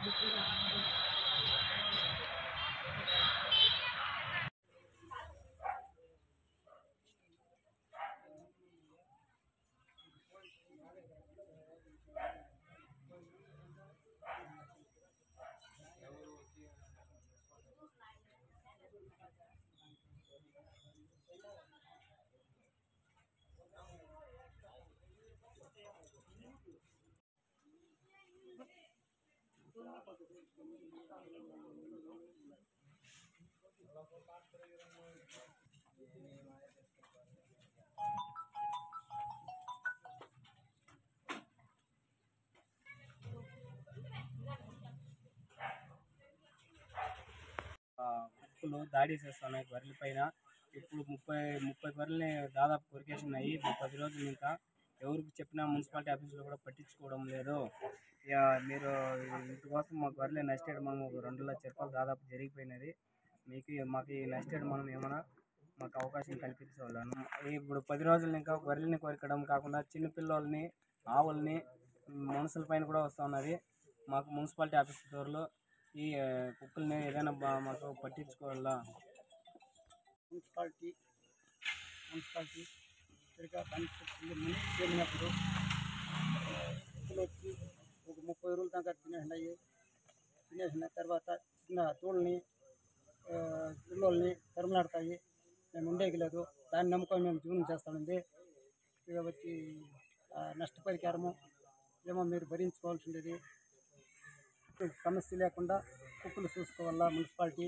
కుక్కలు దాడి చేస్తున్నాయి గొర్రెల పైన. ఇప్పుడు 30 గొర్రెల్ని దాదాపు కొరికేసినాయి. 10 రోజులు ఇంకా ఎవరికి చెప్పినా మున్సిపాలిటీ ఆఫీసులో కూడా పట్టించుకోవడం లేదు. మీరు ఇందుకోసం మా గొర్రెలు నష్టేడ్ మనం 2,00,000 రూపాయలు దాదాపు జరిగిపోయినది. మాకు ఈ నష్టేడ్ మనం ఏమైనా మాకు అవకాశం కల్పించగలను. ఇప్పుడు 10 రోజులు ఇంకా గొర్రెల్ని కొరకడం కాకుండా చిన్నపిల్లల్ని, ఆవుల్ని, మనుషుల పైన కూడా వస్తూ ఉన్నది. మాకు మున్సిపాలిటీ ఆఫీస్ దూరంలో ఈ కుక్కల్ని ఏదైనా మాకు పట్టించుకోవాలా. మున్సిపాలిటీ సరిగ్గా చేరినప్పుడు కుక్కలు వచ్చి ఒక 30 రోజుల దాకా తినేసిన తర్వాత చిన్న తోళ్ళని, పిల్లల్ని తరుములాడతాయి. మేము ఉండేకి లేదు. దాన్ని నమ్ముకొని మేము జీవనం చేస్తామండి. కాబట్టి నష్టపరిహారము ఏమో మీరు భరించుకోవాల్సి ఉండేది. సమస్య లేకుండా కుక్కలు చూసుకోవాలా మున్సిపాలిటీ.